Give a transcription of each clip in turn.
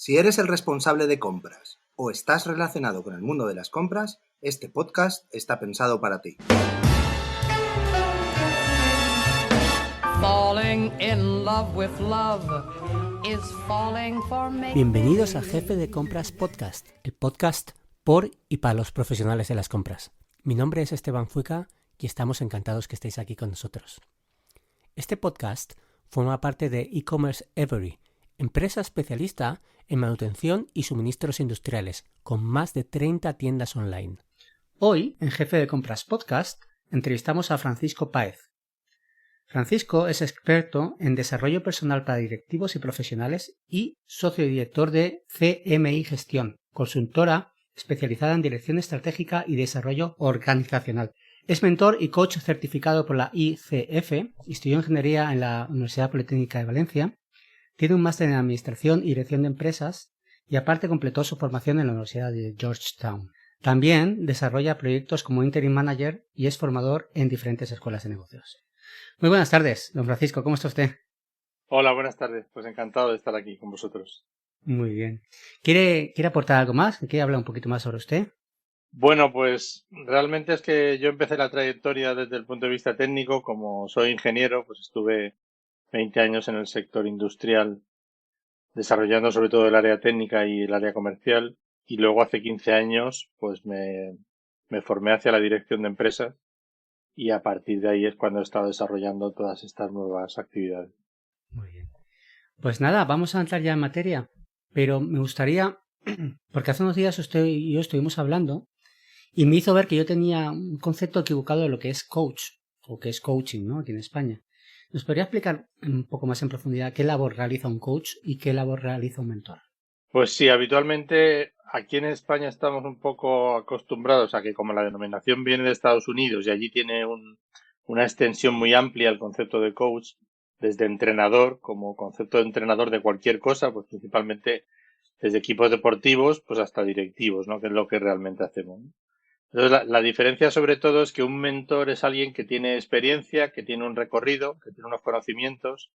Si eres el responsable de compras o estás relacionado con el mundo de las compras, este podcast está pensado para ti. Bienvenidos a Jefe de Compras Podcast, el podcast por y para los profesionales de las compras. Mi nombre es Esteban Fuica y estamos encantados que estéis aquí con nosotros. Este podcast forma parte de E-Commerce Every, empresa especialista en manutención y suministros industriales, con más de 30 tiendas online. Hoy, en Jefe de Compras Podcast, entrevistamos a Francisco Páez. Francisco es experto en desarrollo personal para directivos y profesionales y socio y director de CMI Gestión, consultora especializada en dirección estratégica y desarrollo organizacional. Es mentor y coach certificado por la ICF, estudió ingeniería en la Universidad Politécnica de Valencia, tiene un máster en administración y dirección de empresas y aparte completó su formación en la Universidad de Georgetown. También desarrolla proyectos como interim manager y es formador en diferentes escuelas de negocios. Muy buenas tardes, don Francisco, ¿cómo está usted? Hola, buenas tardes. Pues encantado de estar aquí con vosotros. Muy bien. ¿Quiere aportar algo más? ¿Quiere hablar un poquito más sobre usted? Bueno, pues realmente es que yo empecé la trayectoria desde el punto de vista técnico. Como soy ingeniero, pues estuve 20 años en el sector industrial, desarrollando sobre todo el área técnica y el área comercial. Y luego hace 15 años, pues me formé hacia la dirección de empresas. Y a partir de ahí es cuando he estado desarrollando todas estas nuevas actividades. Muy bien. Pues nada, vamos a entrar ya en materia. Pero me gustaría, porque hace unos días usted y yo estuvimos hablando y me hizo ver que yo tenía un concepto equivocado de lo que es coach o que es coaching, ¿no? Aquí en España. ¿Nos podría explicar un poco más en profundidad qué labor realiza un coach y qué labor realiza un mentor? Pues sí, habitualmente aquí en España estamos un poco acostumbrados a que como la denominación viene de Estados Unidos y allí tiene una extensión muy amplia el concepto de coach, desde entrenador como concepto de entrenador de cualquier cosa, pues principalmente desde equipos deportivos pues hasta directivos, ¿no? Que es lo que realmente hacemos, ¿no? Entonces la diferencia sobre todo es que un mentor es alguien que tiene experiencia, que tiene un recorrido, que tiene unos conocimientos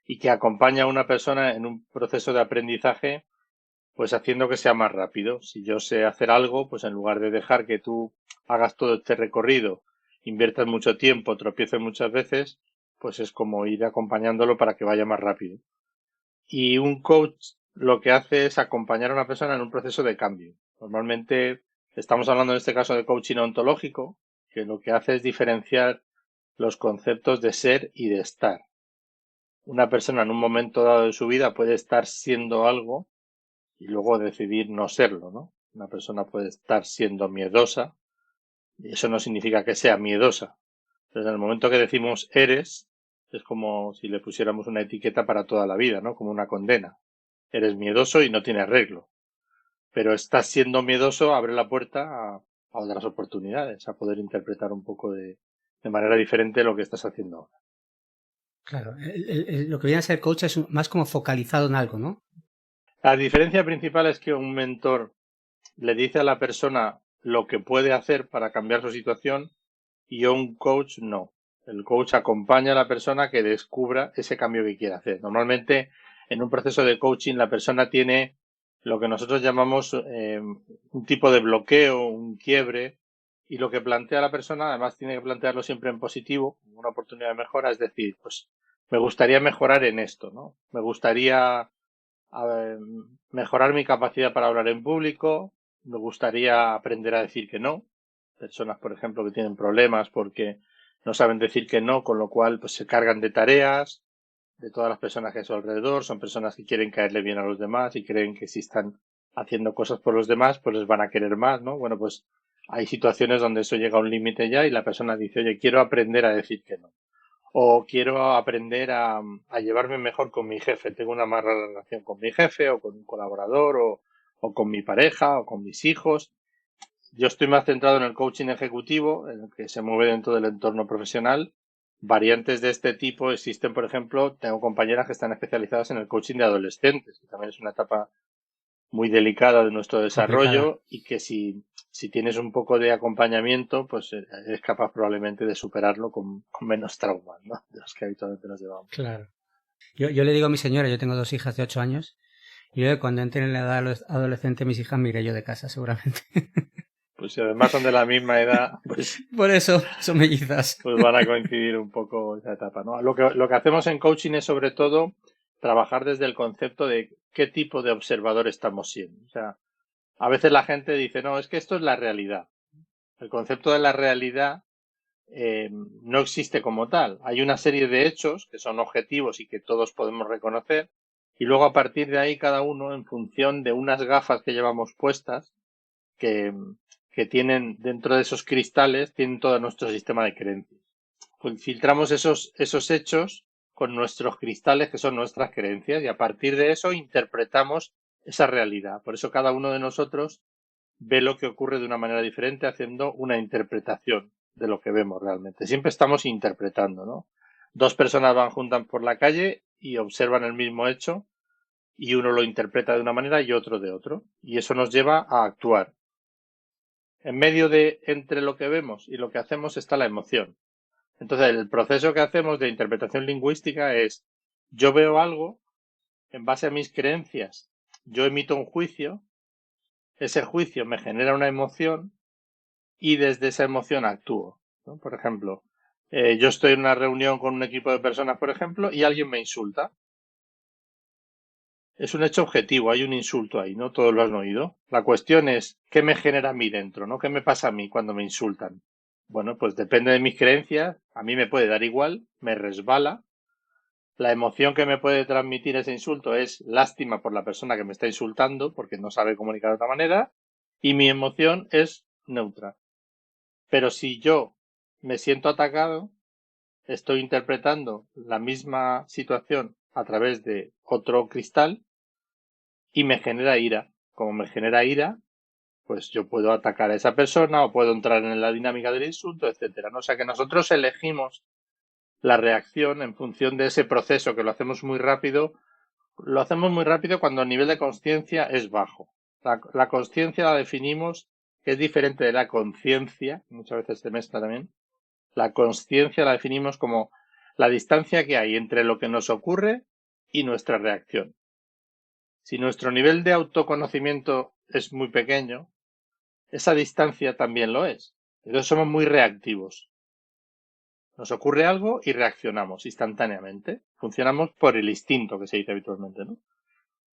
y que acompaña a una persona en un proceso de aprendizaje pues haciendo que sea más rápido. Si yo sé hacer algo, pues en lugar de dejar que tú hagas todo este recorrido, inviertas mucho tiempo, tropieces muchas veces, pues es como ir acompañándolo para que vaya más rápido. Y un coach lo que hace es acompañar a una persona en un proceso de cambio. Normalmente estamos hablando en este caso de coaching ontológico, que lo que hace es diferenciar los conceptos de ser y de estar. Una persona en un momento dado de su vida puede estar siendo algo y luego decidir no serlo, ¿no? Una persona puede estar siendo miedosa y eso no significa que sea miedosa. Entonces, en el momento que decimos eres, es como si le pusiéramos una etiqueta para toda la vida, ¿no? Como una condena. Eres miedoso y no tiene arreglo. Pero estás siendo miedoso abre la puerta a otras oportunidades, a poder interpretar un poco de manera diferente lo que estás haciendo ahora. Claro, lo que viene a ser coach es más como focalizado en algo, ¿no? La diferencia principal es que un mentor le dice a la persona lo que puede hacer para cambiar su situación y un coach no. El coach acompaña a la persona que descubra ese cambio que quiere hacer. Normalmente en un proceso de coaching la persona tiene lo que nosotros llamamos un tipo de bloqueo, un quiebre, y lo que plantea la persona además tiene que plantearlo siempre en positivo, una oportunidad de mejora, es decir, pues me gustaría mejorar en esto, ¿no? Me gustaría mejorar mi capacidad para hablar en público, me gustaría aprender a decir que no. Personas, por ejemplo, que tienen problemas porque no saben decir que no, con lo cual pues se cargan de tareas de todas las personas que hay a su alrededor. Son personas que quieren caerle bien a los demás y creen que si están haciendo cosas por los demás, pues les van a querer más, ¿no? Bueno, pues hay situaciones donde eso llega a un límite ya y la persona dice, oye, quiero aprender a decir que no. O quiero aprender a llevarme mejor con mi jefe. Tengo una mala relación con mi jefe o con un colaborador o con mi pareja o con mis hijos. Yo estoy más centrado en el coaching ejecutivo, en el que se mueve dentro del entorno profesional. Variantes de este tipo existen, por ejemplo, tengo compañeras que están especializadas en el coaching de adolescentes, que también es una etapa muy delicada de nuestro Complicada. desarrollo y que si tienes un poco de acompañamiento, pues eres capaz probablemente de superarlo con menos traumas, ¿no? De los que habitualmente nos llevamos. Claro. Yo le digo a mi señora, yo tengo 2 hijas de 8 años, Y luego cuando entre en la edad adolescente mis hijas me iré yo de casa, seguramente. Pues si además son de la misma edad, pues Por eso son mellizas. pues van a coincidir un poco esa etapa, ¿no? Lo que hacemos en coaching es sobre todo trabajar desde el concepto de qué tipo de observador estamos siendo. O sea, a veces la gente dice, no, es que esto es la realidad. El concepto de la realidad no existe como tal. Hay una serie de hechos que son objetivos y que todos podemos reconocer, y luego a partir de ahí cada uno, en función de unas gafas que llevamos puestas, que, que tienen dentro de esos cristales, tienen todo nuestro sistema de creencias. Pues filtramos esos hechos con nuestros cristales, que son nuestras creencias, y a partir de eso interpretamos esa realidad. Por eso cada uno de nosotros ve lo que ocurre de una manera diferente, haciendo una interpretación de lo que vemos realmente. Siempre estamos interpretando, ¿no? Dos personas van juntas por la calle y observan el mismo hecho, y uno lo interpreta de una manera y otro de otro. Y eso nos lleva a actuar. En medio de entre lo que vemos y lo que hacemos está la emoción. Entonces, el proceso que hacemos de interpretación lingüística es: yo veo algo, en base a mis creencias, yo emito un juicio, ese juicio me genera una emoción y desde esa emoción actúo, ¿no? Por ejemplo, yo estoy en una reunión con un equipo de personas, por ejemplo, y alguien me insulta. Es un hecho objetivo, hay un insulto ahí, ¿no? Todos lo han oído. La cuestión es, ¿qué me genera a mí dentro, ¿no? ¿Qué me pasa a mí cuando me insultan? Bueno, pues depende de mis creencias, a mí me puede dar igual, me resbala. La emoción que me puede transmitir ese insulto es lástima por la persona que me está insultando, porque no sabe comunicar de otra manera, y mi emoción es neutra. Pero si yo me siento atacado, estoy interpretando la misma situación a través de otro cristal y me genera ira. Como me genera ira, pues yo puedo atacar a esa persona o puedo entrar en la dinámica del insulto, etcétera, ¿no? O sea que nosotros elegimos la reacción en función de ese proceso, que lo hacemos muy rápido. Lo hacemos muy rápido cuando el nivel de conciencia es bajo. La conciencia la definimos, que es diferente de la conciencia, muchas veces se mezcla también. La conciencia la definimos como la distancia que hay entre lo que nos ocurre y nuestra reacción. Si nuestro nivel de autoconocimiento es muy pequeño, esa distancia también lo es. Entonces somos muy reactivos. Nos ocurre algo y reaccionamos instantáneamente. Funcionamos por el instinto, que se dice habitualmente, ¿no?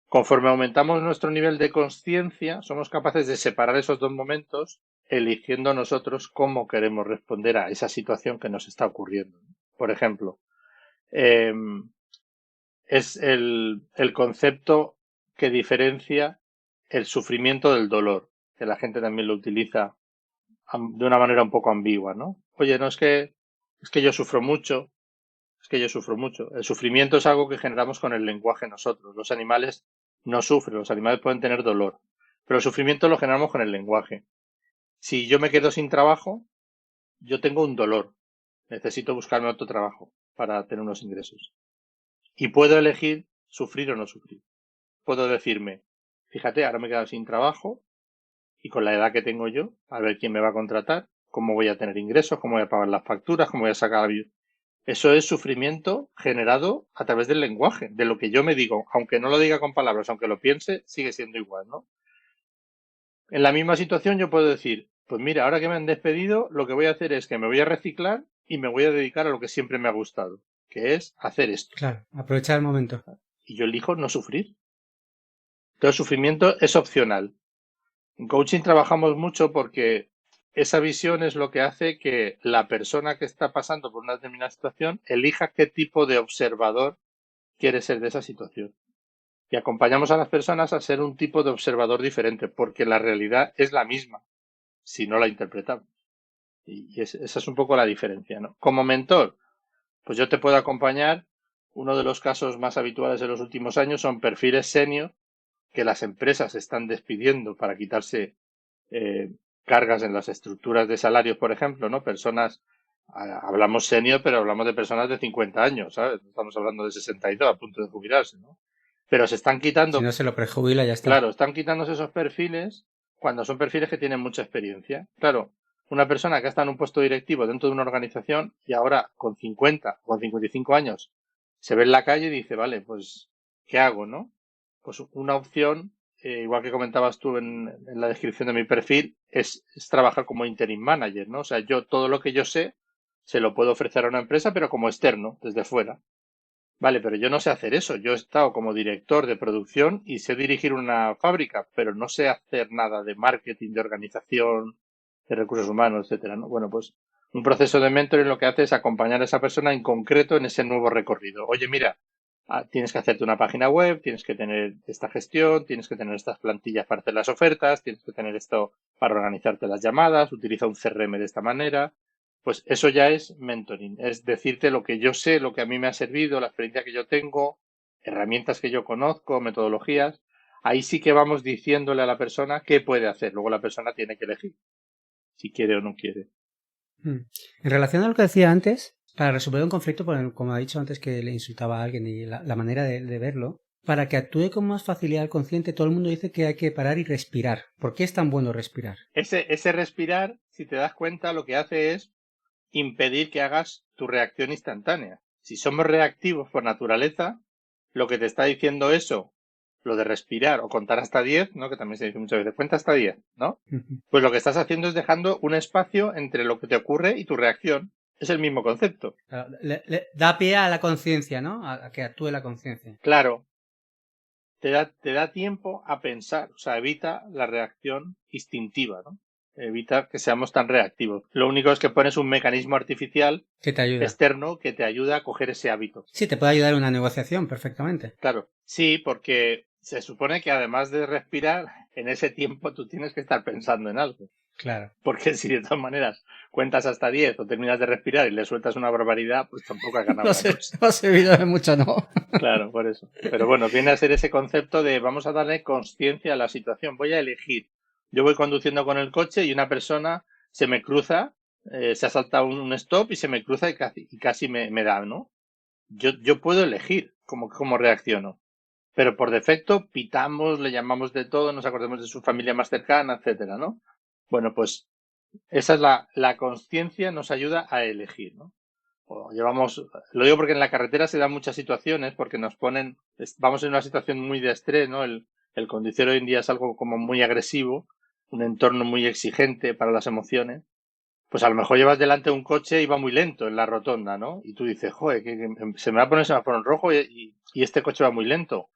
Conforme aumentamos nuestro nivel de conciencia, somos capaces de separar esos dos momentos, eligiendo nosotros cómo queremos responder a esa situación que nos está ocurriendo. Por ejemplo, es el concepto que diferencia el sufrimiento del dolor, que la gente también lo utiliza de una manera un poco ambigua, ¿no? Oye, no es que yo sufro mucho, es que yo sufro mucho. El sufrimiento es algo que generamos con el lenguaje nosotros. Los animales no sufren, los animales pueden tener dolor, pero el sufrimiento lo generamos con el lenguaje. Si yo me quedo sin trabajo, yo tengo un dolor. Necesito buscarme otro trabajo para tener unos ingresos. Y puedo elegir sufrir o no sufrir. Puedo decirme, fíjate, ahora me he quedado sin trabajo y con la edad que tengo yo, a ver quién me va a contratar, cómo voy a tener ingresos, cómo voy a pagar las facturas, cómo voy a sacar la vida. Eso es sufrimiento generado a través del lenguaje, de lo que yo me digo, aunque no lo diga con palabras, aunque lo piense, sigue siendo igual, ¿no? En la misma situación yo puedo decir, pues mira, ahora que me han despedido, lo que voy a hacer es que me voy a reciclar y me voy a dedicar a lo que siempre me ha gustado, que es hacer esto. Claro, aprovechar el momento. Y yo elijo no sufrir. Entonces, el sufrimiento es opcional. En coaching trabajamos mucho porque esa visión es lo que hace que la persona que está pasando por una determinada situación elija qué tipo de observador quiere ser de esa situación. Y acompañamos a las personas a ser un tipo de observador diferente, porque la realidad es la misma, si no la interpretamos. Y esa es un poco la diferencia, ¿no? Como mentor, pues yo te puedo acompañar. Uno de los casos más habituales de los últimos años son perfiles senior que las empresas están despidiendo para quitarse cargas en las estructuras de salarios, por ejemplo, ¿no? Personas, hablamos senior, pero hablamos de personas de 50 años, ¿sabes? No estamos hablando de 62 a punto de jubilarse, ¿no? Pero se están quitando. Si no se lo prejubila, ya está. Claro, están quitándose esos perfiles cuando son perfiles que tienen mucha experiencia. Claro, una persona que está en un puesto directivo dentro de una organización y ahora con 50 o con 55 años se ve en la calle y dice, vale, pues, ¿qué hago, no? pues una opción, igual que comentabas tú en la descripción de mi perfil, es trabajar como interim manager, ¿no? O sea, yo todo lo que yo sé se lo puedo ofrecer a una empresa, pero como externo, desde fuera. Vale, pero yo no sé hacer eso. Yo he estado como director de producción y sé dirigir una fábrica, pero no sé hacer nada de marketing, de organización, de recursos humanos, etcétera, ¿no? Bueno, pues un proceso de mentoring lo que hace es acompañar a esa persona en concreto en ese nuevo recorrido. Oye, mira, tienes que hacerte una página web, tienes que tener esta gestión, tienes que tener estas plantillas para hacer las ofertas, tienes que tener esto para organizarte las llamadas, utiliza un CRM de esta manera. Pues eso ya es mentoring, es decirte lo que yo sé, lo que a mí me ha servido, la experiencia que yo tengo, herramientas que yo conozco, metodologías. Ahí sí que vamos diciéndole a la persona qué puede hacer. Luego la persona tiene que elegir si quiere o no quiere. En relación a lo que decía antes, para resolver un conflicto, como ha dicho antes que le insultaba a alguien y la manera de verlo, para que actúe con más facilidad el consciente, todo el mundo dice que hay que parar y respirar. ¿Por qué es tan bueno respirar? Ese respirar, si te das cuenta, lo que hace es impedir que hagas tu reacción instantánea. Si somos reactivos por naturaleza, lo que te está diciendo eso, lo de respirar o contar hasta 10, ¿no? Que también se dice muchas veces, cuenta hasta 10, ¿no? Pues lo que estás haciendo es dejando un espacio entre lo que te ocurre y tu reacción. Es el mismo concepto. Le da pie a la conciencia, ¿no? A que actúe la conciencia. Claro, te da tiempo a pensar, o sea, evita la reacción instintiva, ¿no? Evita que seamos tan reactivos. Lo único es que pones un mecanismo artificial Que te ayuda. externo que te ayuda a coger ese hábito. Sí, te puede ayudar en una negociación perfectamente. Claro, sí, porque se supone que además de respirar, en ese tiempo tú tienes que estar pensando en algo. Claro. Porque si de todas maneras cuentas hasta 10 o terminas de respirar y le sueltas una barbaridad, pues tampoco has ganado la cosa. No ha servido de mucho, ¿no? Claro, por eso. Pero bueno, viene a ser ese concepto de vamos a darle conciencia a la situación. Voy a elegir. Yo voy conduciendo con el coche y una persona se me cruza, se ha saltado un stop y se me cruza y casi me da, ¿no? Yo puedo elegir cómo reacciono. Pero por defecto pitamos, le llamamos de todo, nos acordamos de su familia más cercana, etcétera, ¿no? Bueno, pues esa es la conciencia, nos ayuda a elegir, ¿no? Lo digo porque en la carretera se dan muchas situaciones, porque vamos en una situación muy de estrés, ¿no? El conducir hoy en día es algo como muy agresivo, un entorno muy exigente para las emociones. Pues a lo mejor llevas delante un coche y va muy lento en la rotonda, ¿no? Y tú dices, joder, que se me va a poner el semáforo en rojo y este coche va muy lento.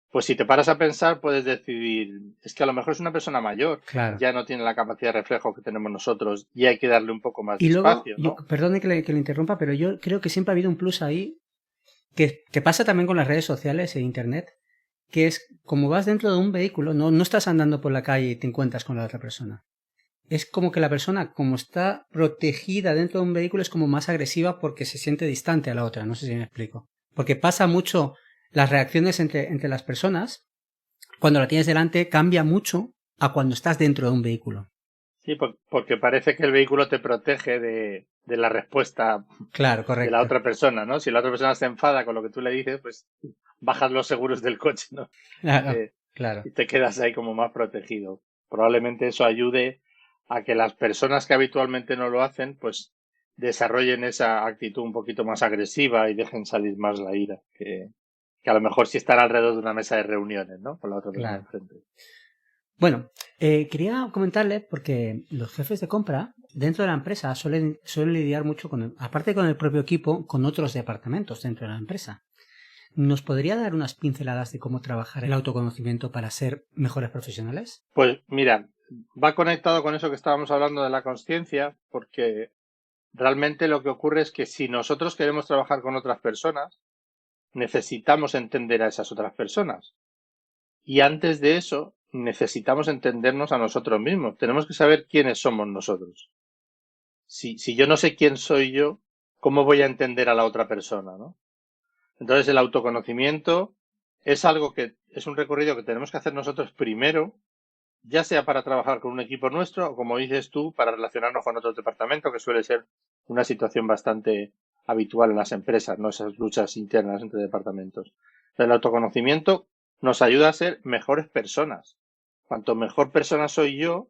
Pues si te paras a pensar, puedes decidir, es que a lo mejor es una persona mayor, claro. Ya no tiene la capacidad de reflejo que tenemos nosotros y hay que darle un poco más de luego, espacio, ¿no? Perdone que le interrumpa, pero yo creo que siempre ha habido un plus ahí, que pasa también con las redes sociales e internet, que es como vas dentro de un vehículo, no estás andando por la calle y te encuentras con la otra persona. Es como que la persona, como está protegida dentro de un vehículo, es como más agresiva porque se siente distante a la otra, no sé si me explico. Porque pasa mucho, las reacciones entre las personas, cuando la tienes delante, cambia mucho a cuando estás dentro de un vehículo. Sí, porque parece que el vehículo te protege de la respuesta de la otra persona, ¿no? Si la otra persona se enfada con lo que tú le dices, pues bajas los seguros del coche, ¿no? Claro. Y te quedas ahí como más protegido. Probablemente eso ayude a que las personas que habitualmente no lo hacen, pues desarrollen esa actitud un poquito más agresiva y dejen salir más la ira, que a lo mejor sí estar alrededor de una mesa de reuniones, ¿no? Con la otra persona enfrente. Bueno, quería comentarle porque los jefes de compra dentro de la empresa suelen lidiar mucho aparte con el propio equipo, con otros departamentos dentro de la empresa. ¿Nos podría dar unas pinceladas de cómo trabajar el autoconocimiento para ser mejores profesionales? Pues mira, va conectado con eso que estábamos hablando de la consciencia, porque realmente lo que ocurre es que si nosotros queremos trabajar con otras personas, necesitamos entender a esas otras personas. Y antes de eso, necesitamos entendernos a nosotros mismos. Tenemos que saber quiénes somos nosotros. Si yo no sé quién soy yo, ¿cómo voy a entender a la otra persona, ¿no? Entonces el autoconocimiento es algo que es un recorrido que tenemos que hacer nosotros primero, ya sea para trabajar con un equipo nuestro o, como dices tú, para relacionarnos con otros departamentos, que suele ser una situación bastante habitual en las empresas, ¿no? Esas luchas internas entre departamentos. El autoconocimiento nos ayuda a ser mejores personas. Cuanto mejor persona soy yo,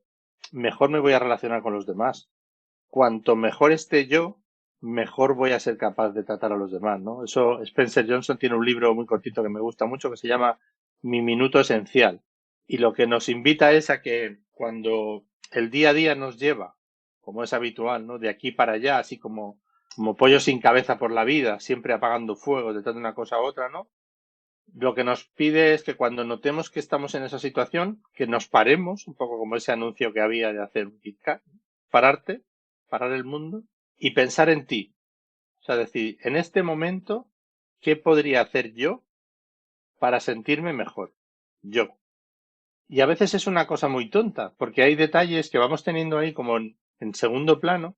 mejor me voy a relacionar con los demás. Cuanto mejor esté yo, mejor voy a ser capaz de tratar a los demás, ¿no? Eso, Spencer Johnson tiene un libro muy cortito que me gusta mucho que se llama mi minuto esencial. Y lo que nos invita es a que cuando el día a día nos lleva, como es habitual, ¿no? De aquí para allá, así como pollo sin cabeza por la vida, siempre apagando fuego detrás de una cosa u otra, ¿no? Lo que nos pide es que cuando notemos que estamos en esa situación, que nos paremos, un poco como ese anuncio que había de hacer un Kit Kat, pararte, parar el mundo y pensar en ti. O sea, decir, en este momento, ¿qué podría hacer yo para sentirme mejor? Yo. Y a veces es una cosa muy tonta, porque hay detalles que vamos teniendo ahí como en segundo plano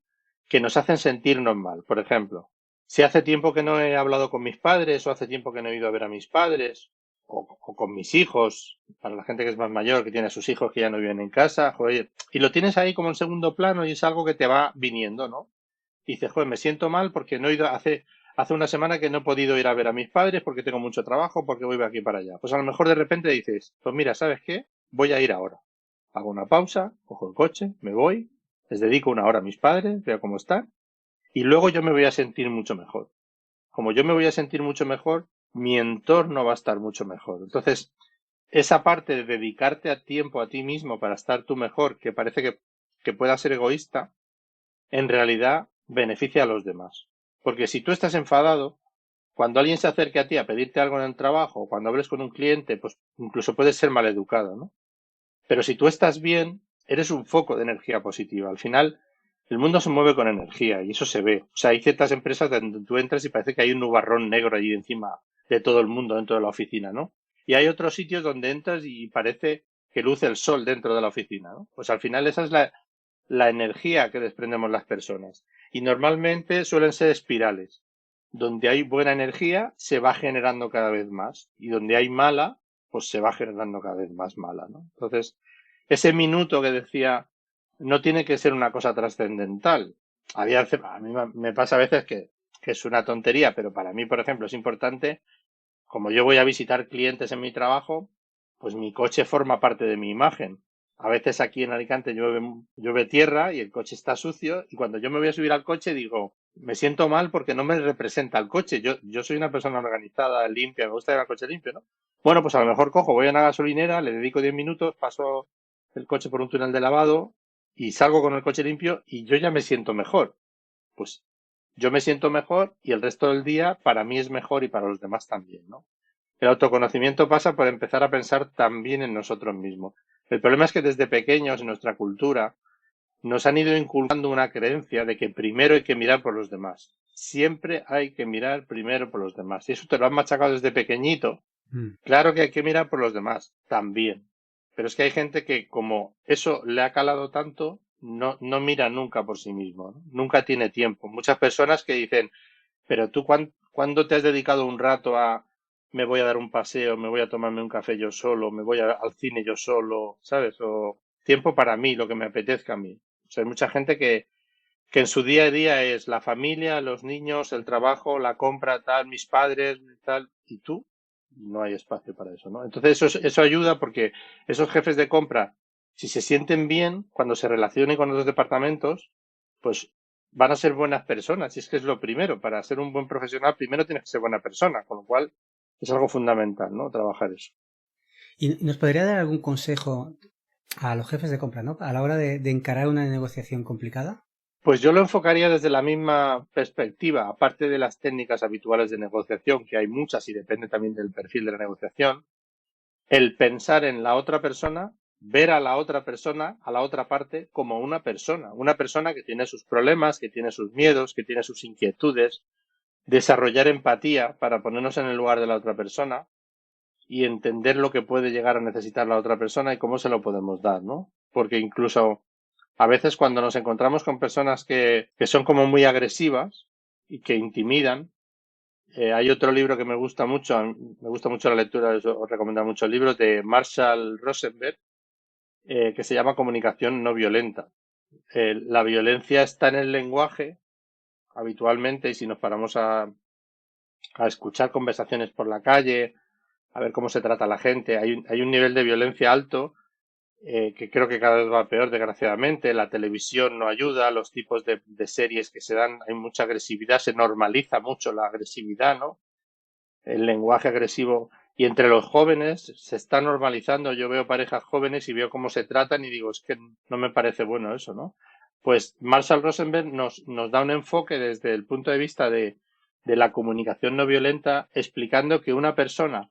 que nos hacen sentirnos mal. Por ejemplo, si hace tiempo que no he hablado con mis padres, o hace tiempo que no he ido a ver a mis padres, o con mis hijos, para la gente que es más mayor, que tiene a sus hijos que ya no viven en casa, joder, y lo tienes ahí como en segundo plano y es algo que te va viniendo, ¿no? Y dices, joder, me siento mal porque no he ido, hace una semana que no he podido ir a ver a mis padres porque tengo mucho trabajo, porque voy de aquí para allá. Pues a lo mejor de repente dices, pues mira, ¿sabes qué? Voy a ir ahora. Hago una pausa, cojo el coche, me voy, les dedico una hora a mis padres, veo cómo están, y luego yo me voy a sentir mucho mejor. Como yo me voy a sentir mucho mejor, mi entorno va a estar mucho mejor. Entonces, esa parte de dedicarte a tiempo a ti mismo para estar tú mejor, que parece que pueda ser egoísta, en realidad beneficia a los demás. Porque si tú estás enfadado, cuando alguien se acerque a ti a pedirte algo en el trabajo, o cuando hables con un cliente, pues incluso puedes ser maleducado, ¿no? Pero si tú estás bien, eres un foco de energía positiva. Al final, el mundo se mueve con energía y eso se ve. O sea, hay ciertas empresas donde tú entras y parece que hay un nubarrón negro allí encima de todo el mundo dentro de la oficina, ¿no? Y hay otros sitios donde entras y parece que luce el sol dentro de la oficina, ¿no? Pues al final esa es la energía que desprendemos las personas. Y normalmente suelen ser espirales. Donde hay buena energía se va generando cada vez más. Y donde hay mala, pues se va generando cada vez más mala, ¿no? Entonces, ese minuto que decía, no tiene que ser una cosa trascendental. A mí me pasa a veces que es una tontería, pero para mí, por ejemplo, es importante, como yo voy a visitar clientes en mi trabajo, pues mi coche forma parte de mi imagen. A veces aquí en Alicante llueve tierra y el coche está sucio y cuando yo me voy a subir al coche digo, me siento mal porque no me representa el coche. Yo soy una persona organizada, limpia, me gusta llevar el coche limpio, ¿no? Bueno, pues a lo mejor cojo, voy a una gasolinera, le dedico 10 minutos, paso el coche por un túnel de lavado y salgo con el coche limpio y yo ya me siento mejor. Pues yo me siento mejor y el resto del día para mí es mejor y para los demás también, ¿no? El autoconocimiento pasa por empezar a pensar también en nosotros mismos. El problema es que desde pequeños en nuestra cultura nos han ido inculcando una creencia de que primero hay que mirar por los demás. Siempre hay que mirar primero por los demás. Y eso te lo han machacado desde pequeñito. Claro que hay que mirar por los demás, también. Pero es que hay gente que como eso le ha calado tanto, no mira nunca por sí mismo, ¿no? Nunca tiene tiempo. Muchas personas que dicen, pero tú ¿cuándo te has dedicado un rato a me voy a dar un paseo, me voy a tomarme un café yo solo, me voy al cine yo solo, ¿sabes? O tiempo para mí, lo que me apetezca a mí. O sea, hay mucha gente que en su día a día es la familia, los niños, el trabajo, la compra, tal, mis padres, tal, y tú no hay espacio para eso, ¿no? Entonces eso ayuda porque esos jefes de compra, si se sienten bien cuando se relacionen con otros departamentos, pues van a ser buenas personas. Y es que es lo primero, para ser un buen profesional, primero tienes que ser buena persona, con lo cual es algo fundamental, ¿no? Trabajar eso. ¿Y nos podría dar algún consejo a los jefes de compra, ¿no? A la hora de encarar una negociación complicada? Pues yo lo enfocaría desde la misma perspectiva, aparte de las técnicas habituales de negociación, que hay muchas y depende también del perfil de la negociación, el pensar en la otra persona, ver a la otra persona, a la otra parte, como una persona que tiene sus problemas, que tiene sus miedos, que tiene sus inquietudes, desarrollar empatía para ponernos en el lugar de la otra persona y entender lo que puede llegar a necesitar la otra persona y cómo se lo podemos dar, ¿no? Porque incluso a veces cuando nos encontramos con personas que son como muy agresivas y que intimidan, hay otro libro que me gusta mucho la lectura, os recomiendo mucho el libro de Marshall Rosenberg, que se llama Comunicación no violenta. La violencia está en el lenguaje habitualmente y si nos paramos a escuchar conversaciones por la calle, a ver cómo se trata a la gente, hay un nivel de violencia alto que creo que cada vez va peor, desgraciadamente. La televisión no ayuda, los tipos de series que se dan, hay mucha agresividad, se normaliza mucho la agresividad, ¿no? El lenguaje agresivo. Y entre los jóvenes se está normalizando. Yo veo parejas jóvenes y veo cómo se tratan y digo, es que no me parece bueno eso, ¿no? Pues Marshall Rosenberg nos da un enfoque desde el punto de vista de la comunicación no violenta, explicando que una persona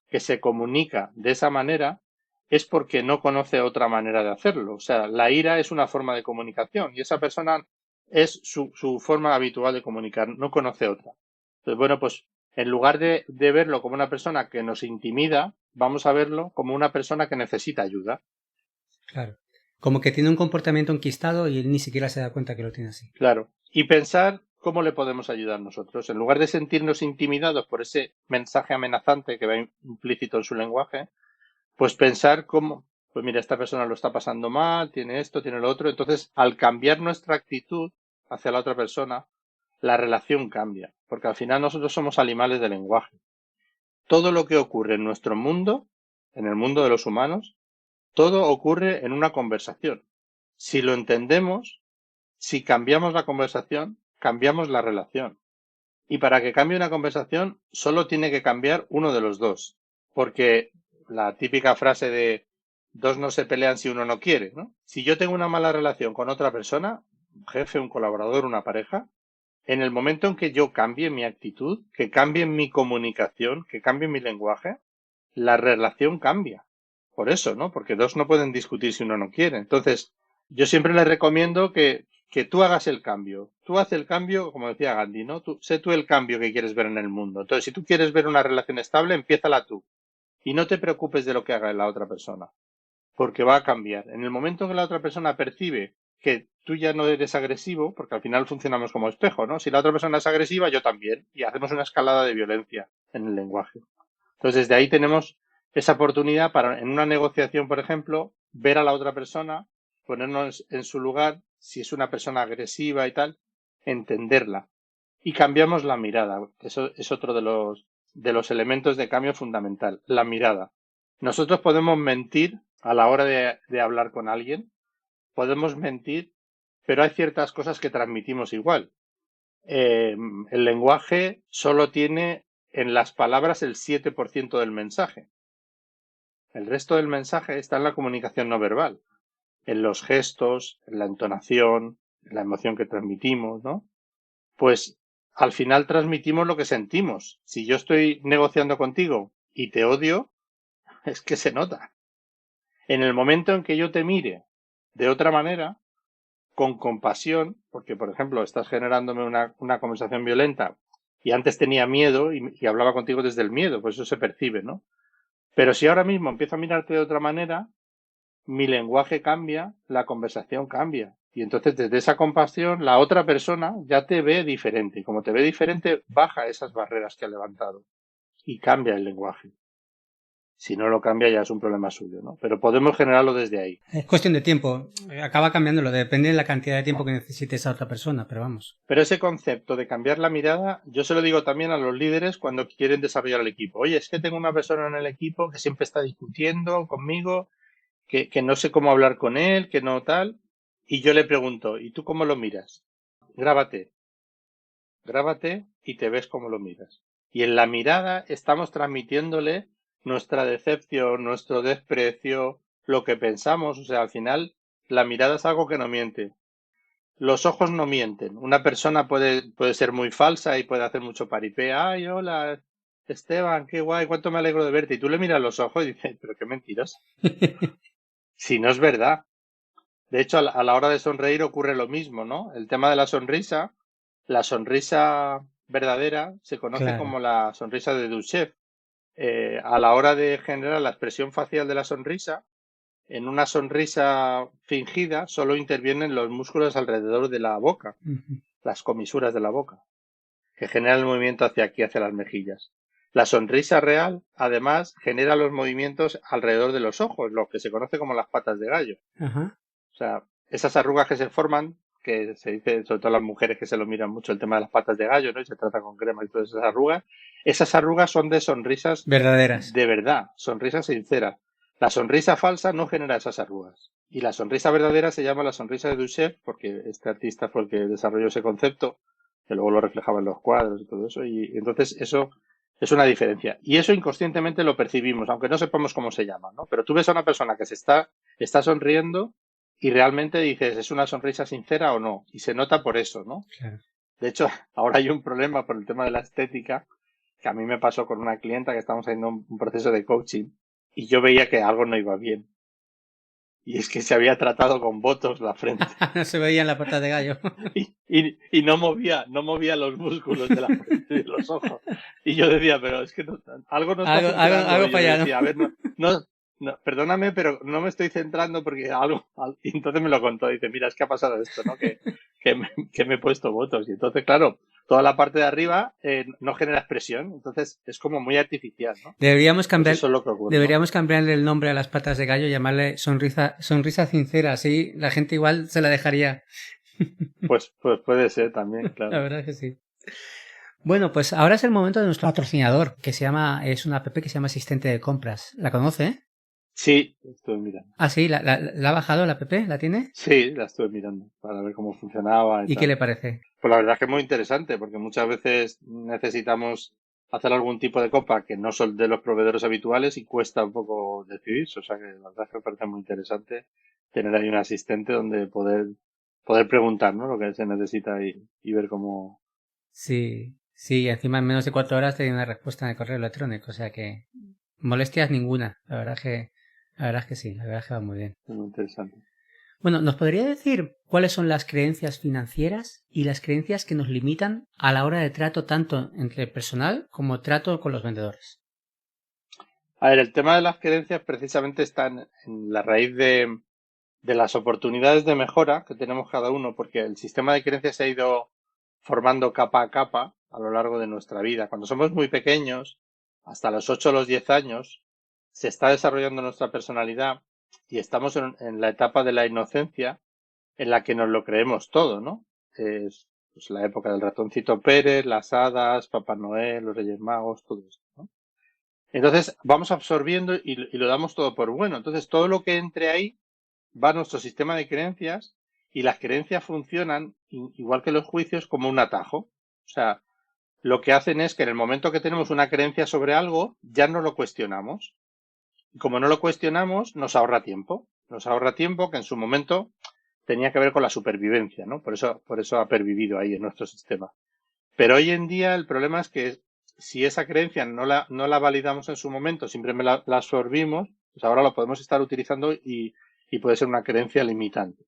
que se comunica de esa manera es porque no conoce otra manera de hacerlo. O sea, la ira es una forma de comunicación y esa persona es su forma habitual de comunicar, no conoce otra. Entonces, bueno, pues en lugar de verlo como una persona que nos intimida, vamos a verlo como una persona que necesita ayuda. Claro. Como que tiene un comportamiento enquistado y él ni siquiera se da cuenta que lo tiene así. Claro. Y pensar cómo le podemos ayudar nosotros. En lugar de sentirnos intimidados por ese mensaje amenazante que va implícito en su lenguaje, pues pensar cómo, pues mira, esta persona lo está pasando mal, tiene esto, tiene lo otro. Entonces, al cambiar nuestra actitud hacia la otra persona, la relación cambia. Porque al final nosotros somos animales de lenguaje. Todo lo que ocurre en nuestro mundo, en el mundo de los humanos, todo ocurre en una conversación. Si lo entendemos, si cambiamos la conversación, cambiamos la relación. Y para que cambie una conversación, solo tiene que cambiar uno de los dos. Porque la típica frase de dos no se pelean si uno no quiere, ¿no? Si yo tengo una mala relación con otra persona, un jefe, un colaborador, una pareja, en el momento en que yo cambie mi actitud, que cambie mi comunicación, que cambie mi lenguaje, la relación cambia. Por eso, ¿no? Porque dos no pueden discutir si uno no quiere. Entonces, yo siempre les recomiendo que tú hagas el cambio. Tú haz el cambio, como decía Gandhi, ¿no? Sé tú el cambio que quieres ver en el mundo. Entonces, si tú quieres ver una relación estable, empiézala tú. Y no te preocupes de lo que haga la otra persona, porque va a cambiar. En el momento que la otra persona percibe que tú ya no eres agresivo, porque al final funcionamos como espejo, ¿no? Si la otra persona es agresiva, yo también. Y hacemos una escalada de violencia en el lenguaje. Entonces, desde ahí tenemos esa oportunidad para, en una negociación, por ejemplo, ver a la otra persona, ponernos en su lugar, si es una persona agresiva y tal, entenderla. Y cambiamos la mirada. Eso es otro de los elementos de cambio fundamental, la mirada. Nosotros podemos mentir a la hora de hablar con alguien, podemos mentir, pero hay ciertas cosas que transmitimos igual. El lenguaje solo tiene en las palabras el 7% del mensaje. El resto del mensaje está en la comunicación no verbal, en los gestos, en la entonación, en la emoción que transmitimos, ¿no? Pues al final transmitimos lo que sentimos. Si yo estoy negociando contigo y te odio, es que se nota. En el momento en que yo te mire de otra manera, con compasión, porque por ejemplo estás generándome una conversación violenta y antes tenía miedo y hablaba contigo desde el miedo, pues eso se percibe, ¿no? Pero si ahora mismo empiezo a mirarte de otra manera, mi lenguaje cambia, la conversación cambia. Y entonces desde esa compasión la otra persona ya te ve diferente. Y como te ve diferente, baja esas barreras que ha levantado y cambia el lenguaje. Si no lo cambia ya es un problema suyo, ¿no? Pero podemos generarlo desde ahí. Es cuestión de tiempo. Acaba cambiándolo. Depende de la cantidad de tiempo que necesite esa otra persona, pero vamos. Pero ese concepto de cambiar la mirada, yo se lo digo también a los líderes cuando quieren desarrollar el equipo. Oye, es que tengo una persona en el equipo que siempre está discutiendo conmigo, que no sé cómo hablar con él, que no tal. Y yo le pregunto, ¿y tú cómo lo miras? Grábate y te ves cómo lo miras. Y en la mirada estamos transmitiéndole nuestra decepción, nuestro desprecio, lo que pensamos. O sea, al final la mirada es algo que no miente. Los ojos no mienten. Una persona puede ser muy falsa y puede hacer mucho paripé. Ay, hola, Esteban, qué guay, cuánto me alegro de verte. Y tú le miras los ojos y dices, pero qué mentiras. Si no es verdad. De hecho, a la hora de sonreír ocurre lo mismo, ¿no? El tema de la sonrisa verdadera se conoce Claro. como la sonrisa de Duchenne. A la hora de generar la expresión facial de la sonrisa, en una sonrisa fingida solo intervienen los músculos alrededor de la boca, las comisuras de la boca, que generan el movimiento hacia aquí, hacia las mejillas. La sonrisa real, además, genera los movimientos alrededor de los ojos, lo que se conoce como las patas de gallo. Ajá. O sea, esas arrugas que se forman, que se dice, sobre todo las mujeres que se lo miran mucho, el tema de las patas de gallo, ¿no? Y se trata con crema y todas esas arrugas son de sonrisas verdaderas. De verdad, sonrisas sinceras. La sonrisa falsa no genera esas arrugas. Y la sonrisa verdadera se llama la sonrisa de Duchenne, porque este artista fue el que desarrolló ese concepto, que luego lo reflejaba en los cuadros y todo eso. Y entonces eso Es una diferencia. Y eso inconscientemente lo percibimos, aunque no sepamos cómo se llama, ¿no? Pero tú ves a una persona que está sonriendo y realmente dices, ¿es una sonrisa sincera o no? Y se nota por eso, ¿no? Claro. De hecho, ahora hay un problema por el tema de la estética, que a mí me pasó con una clienta que estábamos haciendo un proceso de coaching y yo veía que algo no iba bien. Y es que se había tratado con botox la frente. No se veía en la pata de gallo. Y no movía los músculos de la frente y de los ojos. Y yo decía, pero es que algo no está funcionando. Algo Y yo le falla, decía, a ver, no, perdóname, pero no me estoy centrando porque y entonces me lo contó. Dice, mira, es que ha pasado esto, ¿no? Que me he puesto botox. Y entonces, claro, toda la parte de arriba no genera expresión. Entonces es como muy artificial, ¿no? Deberíamos cambiar, Pues eso es lo que ocurre, deberíamos cambiarle el nombre a las patas de gallo y llamarle sonrisa sincera. Así la gente igual se la dejaría. Pues puede ser también, claro. La verdad que sí. Bueno, pues ahora es el momento de nuestro patrocinador, que es una app que se llama Asistente de Compras. ¿La conoce? Sí, estuve mirando. Ah, sí, ¿la ha bajado la app? ¿La tiene? Sí, la estuve mirando para ver cómo funcionaba. ¿Y qué le parece? Pues la verdad es que es muy interesante porque muchas veces necesitamos hacer algún tipo de compra que no son de los proveedores habituales y cuesta un poco decidirse. O sea que la verdad es que me parece muy interesante tener ahí un asistente donde poder preguntar, ¿no? Lo que se necesita y ver cómo. Sí, sí, encima en menos de 4 horas te da una respuesta en el correo electrónico, o sea que molestias ninguna. La verdad es que sí, la verdad es que va muy bien. Es muy interesante. Bueno, ¿nos podría decir cuáles son las creencias financieras y las creencias que nos limitan a la hora de trato tanto entre personal como trato con los vendedores? A ver, el tema de las creencias precisamente está en la raíz de las oportunidades de mejora que tenemos cada uno, porque el sistema de creencias se ha ido formando capa a capa a lo largo de nuestra vida. Cuando somos muy pequeños, hasta los 8 o los 10 años, se está desarrollando nuestra personalidad y estamos en la etapa de la inocencia en la que nos lo creemos todo, ¿no? Es pues, la época del ratoncito Pérez, las hadas, Papá Noel, los Reyes Magos, todo esto, ¿no? Entonces vamos absorbiendo y lo damos todo por bueno. Entonces todo lo que entre ahí va a nuestro sistema de creencias y las creencias funcionan, igual que los juicios, como un atajo. O sea, lo que hacen es que en el momento que tenemos una creencia sobre algo, ya no lo cuestionamos. Y como no lo cuestionamos, nos ahorra tiempo. Nos ahorra tiempo que en su momento tenía que ver con la supervivencia, ¿no? Por eso ha pervivido ahí en nuestro sistema. Pero hoy en día el problema es que si esa creencia no la validamos en su momento, simplemente la absorbimos, pues ahora lo podemos estar utilizando y puede ser una creencia limitante.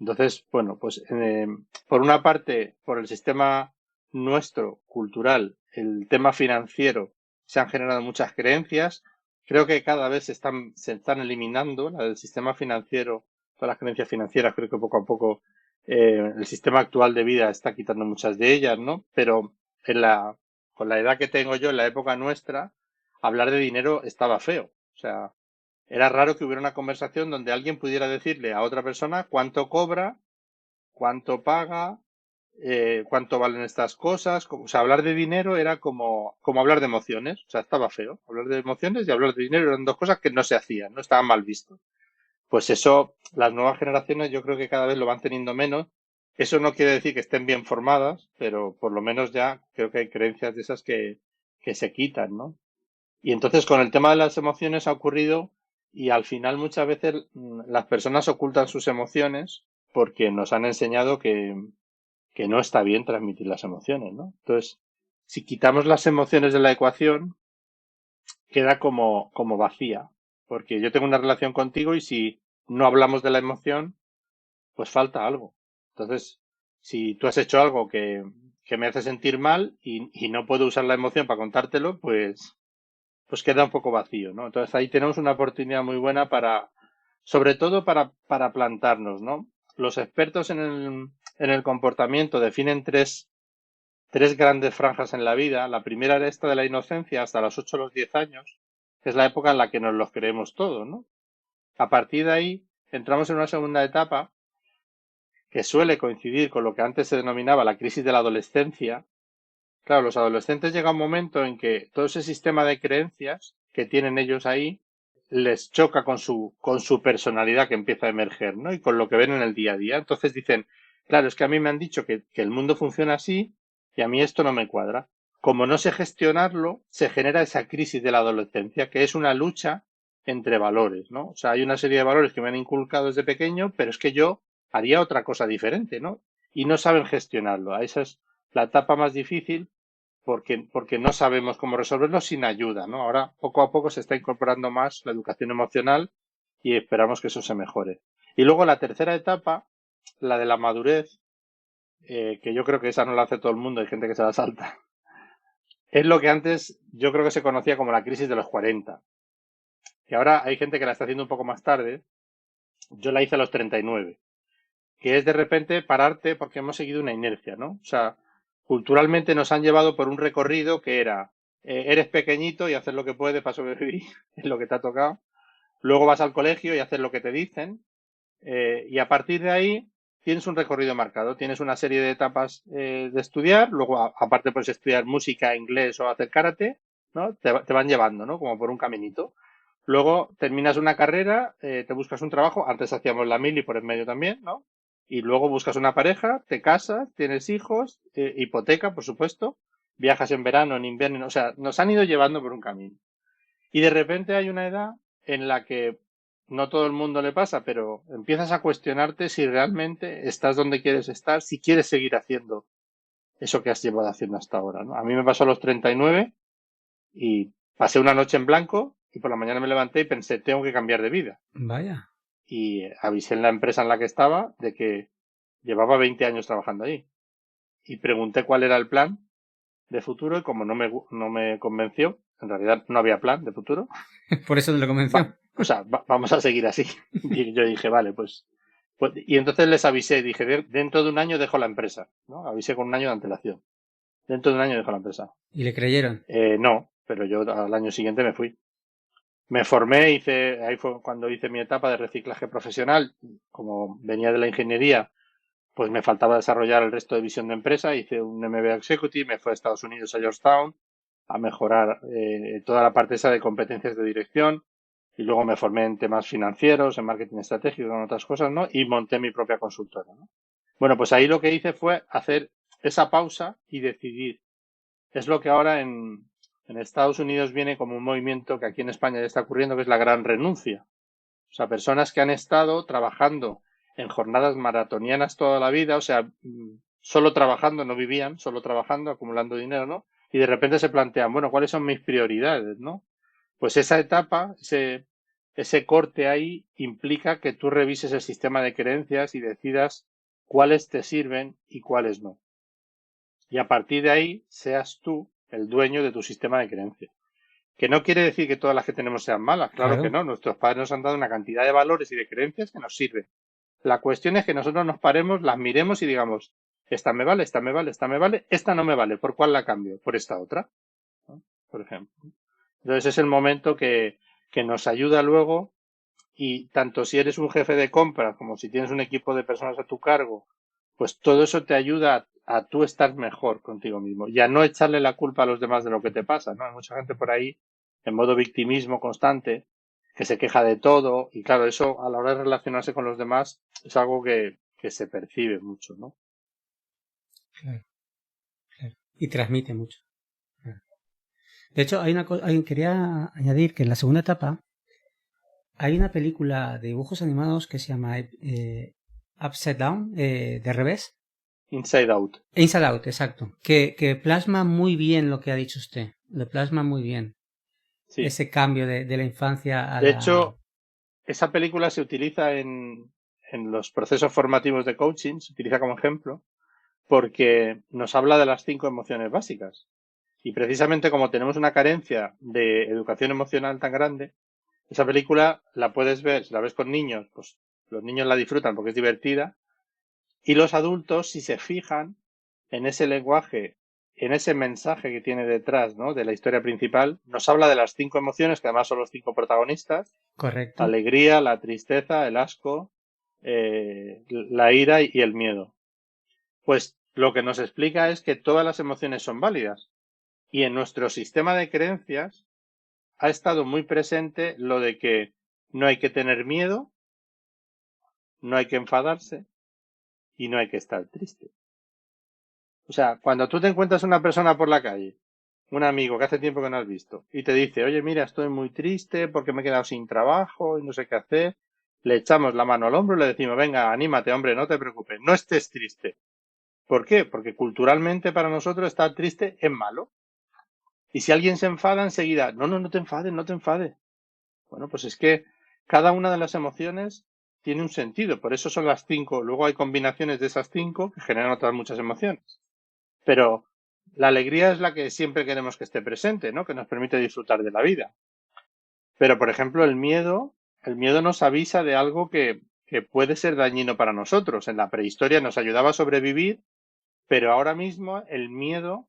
Entonces, bueno, pues por una parte, por el sistema nuestro, cultural, el tema financiero, se han generado muchas creencias. Creo que cada vez se están eliminando la del sistema financiero, todas las creencias financieras. Creo que poco a poco el sistema actual de vida está quitando muchas de ellas, ¿no? Pero con la edad que tengo yo, en la época nuestra, hablar de dinero estaba feo. O sea, era raro que hubiera una conversación donde alguien pudiera decirle a otra persona cuánto cobra, cuánto paga, cuánto valen estas cosas. O sea, hablar de dinero era como hablar de emociones. O sea, estaba feo. Hablar de emociones y hablar de dinero eran dos cosas que no se hacían, no estaban mal vistos. Pues eso, las nuevas generaciones yo creo que cada vez lo van teniendo menos. Eso no quiere decir que estén bien formadas, pero por lo menos ya creo que hay creencias de esas que se quitan, ¿no? Y entonces con el tema de las emociones ha ocurrido y al final muchas veces las personas ocultan sus emociones porque nos han enseñado que no está bien transmitir las emociones, ¿no? Entonces, si quitamos las emociones de la ecuación, queda como vacía, porque yo tengo una relación contigo y si no hablamos de la emoción, pues falta algo. Entonces, si tú has hecho algo que me hace sentir mal y no puedo usar la emoción para contártelo, pues queda un poco vacío, ¿no? Entonces ahí tenemos una oportunidad muy buena sobre todo para plantarnos, ¿no? Los expertos en el comportamiento definen tres grandes franjas en la vida. La primera era esta de la inocencia hasta los 8 o los 10 años, que es la época en la que nos los creemos todo, ¿no? A partir de ahí entramos en una segunda etapa que suele coincidir con lo que antes se denominaba la crisis de la adolescencia. Claro, los adolescentes llega un momento en que todo ese sistema de creencias que tienen ellos ahí les choca con su personalidad que empieza a emerger, ¿no? Y con lo que ven en el día a día. Entonces dicen, claro, es que a mí me han dicho que el mundo funciona así y a mí esto no me cuadra. como no sé gestionarlo, se genera esa crisis de la adolescencia, que es una lucha entre valores, ¿no? O sea, hay una serie de valores que me han inculcado desde pequeño, pero es que yo haría otra cosa diferente, ¿no? Y no saben gestionarlo. Esa es la etapa más difícil porque no sabemos cómo resolverlo sin ayuda, ¿no? Ahora, poco a poco se está incorporando más la educación emocional y esperamos que eso se mejore. Y luego la tercera etapa, la de la madurez, que yo creo que esa no la hace todo el mundo, hay gente que se la salta. Es lo que antes yo creo que se conocía como la crisis de los 40. Y ahora hay gente que la está haciendo un poco más tarde. Yo la hice a los 39. Que es de repente pararte porque hemos seguido una inercia, ¿no? O sea, culturalmente nos han llevado por un recorrido que era, eres pequeñito y haces lo que puedes para sobrevivir, es lo que te ha tocado. Luego vas al colegio y haces lo que te dicen. Y a partir de ahí tienes un recorrido marcado, tienes una serie de etapas de estudiar, luego aparte puedes estudiar música, inglés o hacer karate, ¿no? Te van llevando, ¿no? Como por un caminito. Luego terminas una carrera, te buscas un trabajo, antes hacíamos la mili por en medio también, ¿no? Y luego buscas una pareja, te casas, tienes hijos, hipoteca, por supuesto, viajas en verano, en invierno, o sea, nos han ido llevando por un camino. Y de repente hay una edad en la que no todo el mundo le pasa, pero empiezas a cuestionarte si realmente estás donde quieres estar, si quieres seguir haciendo eso que has llevado haciendo hasta ahora, ¿no? A mí me pasó a los 39 y pasé una noche en blanco y por la mañana me levanté y pensé, tengo que cambiar de vida. Vaya. Y avisé en la empresa en la que estaba de que llevaba 20 años trabajando ahí. Y pregunté cuál era el plan de futuro y como no me convenció, en realidad no había plan de futuro, Por eso no lo convenció. vamos a seguir así. Y yo dije, vale, y entonces les avisé, dije, dentro de un año dejo la empresa, ¿no? Avisé con un año de antelación. Dentro de un año dejo la empresa. ¿Y le creyeron? No, pero yo al año siguiente me fui. Me formé, ahí fue cuando hice mi etapa de reciclaje profesional. Como venía de la ingeniería, pues me faltaba desarrollar el resto de visión de empresa. Hice un MBA Executive, me fui a Estados Unidos, a Georgetown, a mejorar toda la parte esa de competencias de dirección. Y luego me formé en temas financieros, en marketing estratégico, en otras cosas, ¿no? Y monté mi propia consultora, ¿no? Bueno, pues ahí lo que hice fue hacer esa pausa y decidir. Es lo que ahora en Estados Unidos viene como un movimiento que aquí en España ya está ocurriendo, que es la gran renuncia. O sea, personas que han estado trabajando en jornadas maratonianas toda la vida, o sea, solo trabajando, no vivían, solo trabajando, acumulando dinero, ¿no? Y de repente se plantean, bueno, ¿cuáles son mis prioridades, no? Pues esa etapa, ese corte ahí implica que tú revises el sistema de creencias y decidas cuáles te sirven y cuáles no. Y a partir de ahí seas tú el dueño de tu sistema de creencias. Que no quiere decir que todas las que tenemos sean malas, claro que no. Nuestros padres nos han dado una cantidad de valores y de creencias que nos sirven. La cuestión es que nosotros nos paremos, las miremos y digamos, esta me vale, esta me vale, esta me vale, esta no me vale, ¿por cuál la cambio? Por esta otra, ¿no? Por ejemplo. Entonces es el momento que nos ayuda luego y tanto si eres un jefe de compras como si tienes un equipo de personas a tu cargo, pues todo eso te ayuda a tú estar mejor contigo mismo y a no echarle la culpa a los demás de lo que te pasa, ¿no? Hay mucha gente por ahí en modo victimismo constante que se queja de todo y claro, eso a la hora de relacionarse con los demás es algo que se percibe mucho, ¿no? Claro, claro. Y transmite mucho. Claro. De hecho, quería añadir que en la segunda etapa hay una película de dibujos animados que se llama Upside Down, de revés. Inside Out. Inside Out, exacto. Que plasma muy bien lo que ha dicho usted. Lo plasma muy bien. Sí. Ese cambio de la infancia a De hecho, esa película se utiliza en los procesos formativos de coaching, se utiliza como ejemplo, porque nos habla de las 5 emociones básicas. Y precisamente como tenemos una carencia de educación emocional tan grande, esa película la puedes ver, si la ves con niños, pues los niños la disfrutan porque es divertida, y los adultos, si se fijan en ese lenguaje, en ese mensaje que tiene detrás, ¿no?, de la historia principal, nos habla de las 5 emociones, que además son los 5 protagonistas. Correcto. La alegría, la tristeza, el asco, la ira y el miedo. Pues lo que nos explica es que todas las emociones son válidas. Y en nuestro sistema de creencias ha estado muy presente lo de que no hay que tener miedo, no hay que enfadarse y no hay que estar triste. O sea, cuando tú te encuentras una persona por la calle un amigo que hace tiempo que no has visto y te dice, oye, mira, estoy muy triste porque me he quedado sin trabajo y no sé qué hacer, le echamos la mano al hombro y le decimos, venga, anímate, hombre, no te preocupes, no estés triste. ¿Por qué? Porque culturalmente para nosotros estar triste es malo. Y si alguien se enfada enseguida, no te enfades, no te enfades. Bueno, pues es que cada una de las emociones tiene un sentido, por eso son las 5. Luego hay combinaciones de esas 5 que generan otras muchas emociones. Pero la alegría es la que siempre queremos que esté presente, ¿no? Que nos permite disfrutar de la vida. Pero, por ejemplo, el miedo nos avisa de algo que puede ser dañino para nosotros. En la prehistoria nos ayudaba a sobrevivir, pero ahora mismo el miedo...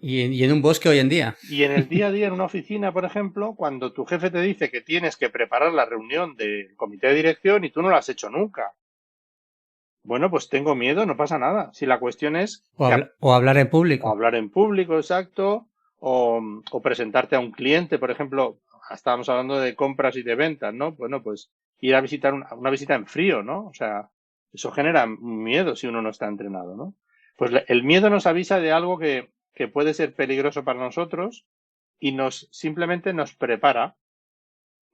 Y en un bosque hoy en día. Y en el día a día, en una oficina, por ejemplo, cuando tu jefe te dice que tienes que preparar la reunión del comité de dirección y tú no lo has hecho nunca. Bueno, pues tengo miedo, no pasa nada. Si la cuestión es... O hablar en público. O hablar en público, exacto. O presentarte a un cliente, por ejemplo, estábamos hablando de compras y de ventas, ¿no? Bueno, pues ir a visitar una visita en frío, ¿no? O sea, eso genera miedo si uno no está entrenado, ¿no? Pues el miedo nos avisa de algo que puede ser peligroso para nosotros y simplemente nos prepara,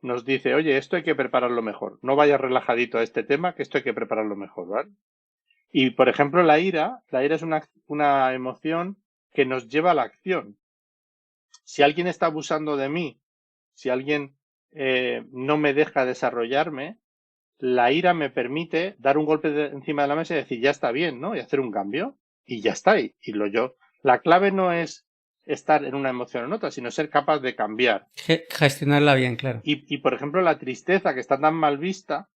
nos dice, oye, esto hay que prepararlo mejor, no vayas relajadito a este tema, que esto hay que prepararlo mejor, ¿vale? Y, por ejemplo, la ira es una emoción que nos lleva a la acción. Si alguien está abusando de mí, si alguien no me deja desarrollarme, la ira me permite dar un golpe encima de la mesa y decir, ya está bien, ¿no? Y hacer un cambio. Y ya está. La clave no es estar en una emoción o en otra, sino ser capaz de cambiar. Gestionarla bien, claro. Y, por ejemplo, la tristeza, que está tan mal vista,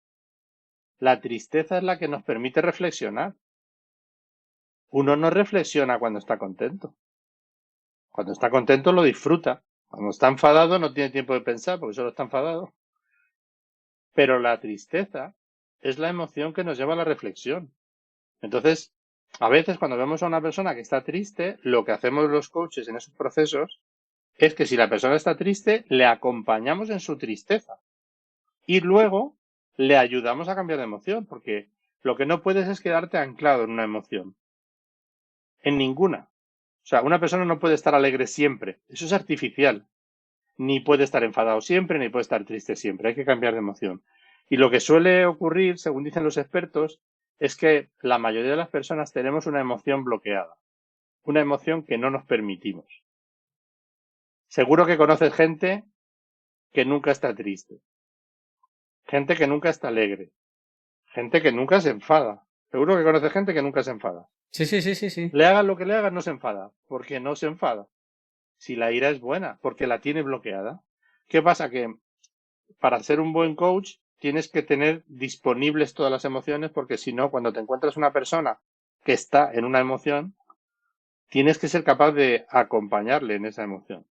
la tristeza es la que nos permite reflexionar. Uno no reflexiona cuando está contento. Cuando está contento lo disfruta. Cuando está enfadado no tiene tiempo de pensar porque solo está enfadado. Pero la tristeza es la emoción que nos lleva a la reflexión. Entonces, a veces cuando vemos a una persona que está triste, lo que hacemos los coaches en esos procesos es que si la persona está triste, le acompañamos en su tristeza. Y luego le ayudamos a cambiar de emoción, porque lo que no puedes es quedarte anclado en una emoción. En ninguna. O sea, una persona no puede estar alegre siempre. Eso es artificial. Ni puede estar enfadado siempre, ni puede estar triste siempre. Hay que cambiar de emoción. Y lo que suele ocurrir, según dicen los expertos, es que la mayoría de las personas tenemos una emoción bloqueada. Una emoción que no nos permitimos. Seguro que conoces gente que nunca está triste. Gente que nunca está alegre. Gente que nunca se enfada. Seguro que conoces gente que nunca se enfada. Sí. Le hagan lo que le hagan, no se enfada. ¿Por qué no se enfada? Si la ira es buena, porque la tiene bloqueada. ¿Qué pasa? Que para ser un buen coach tienes que tener disponibles todas las emociones, porque si no, cuando te encuentras una persona que está en una emoción, tienes que ser capaz de acompañarle en esa emoción.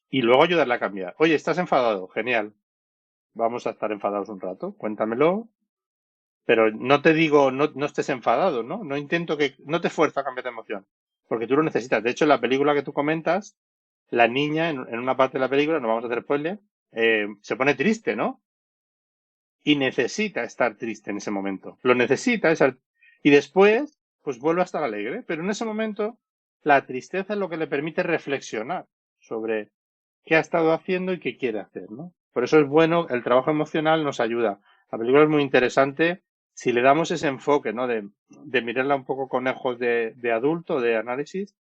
Y luego ayudarle a cambiar. Oye, ¿estás enfadado? Genial. Vamos a estar enfadados un rato. Cuéntamelo. Pero no te digo, no estés enfadado, ¿no? No te esfuerzo a cambiar de emoción. Porque tú lo necesitas. De hecho, en la película que tú comentas, la niña, en una parte de la película, no vamos a hacer spoiler, se pone triste, ¿no? Y necesita estar triste en ese momento. Lo necesita. Y después, pues vuelve a estar alegre. Pero en ese momento, la tristeza es lo que le permite reflexionar sobre qué ha estado haciendo y qué quiere hacer, ¿no? Por eso es bueno, el trabajo emocional nos ayuda. La película es muy interesante si le damos ese enfoque, ¿no? De mirarla un poco con ojos de adulto, de análisis.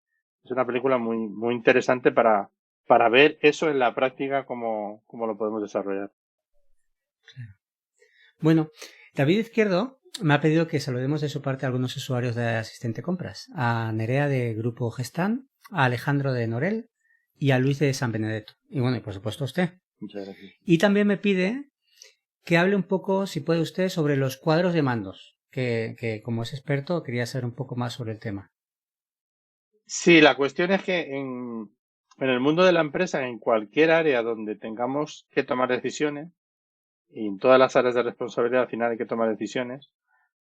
Es una película muy, muy interesante para ver eso en la práctica, cómo lo podemos desarrollar. Bueno, David Izquierdo me ha pedido que saludemos de su parte a algunos usuarios de Asistente Compras. A Nerea de Grupo Gestan, a Alejandro de Norel y a Luis de San Benedetto. Y bueno, y por supuesto a usted. Muchas gracias. Y también me pide que hable un poco, si puede usted, sobre los cuadros de mandos, que como es experto quería saber un poco más sobre el tema. Sí, la cuestión es que en el mundo de la empresa, en cualquier área donde tengamos que tomar decisiones, y en todas las áreas de responsabilidad al final hay que tomar decisiones,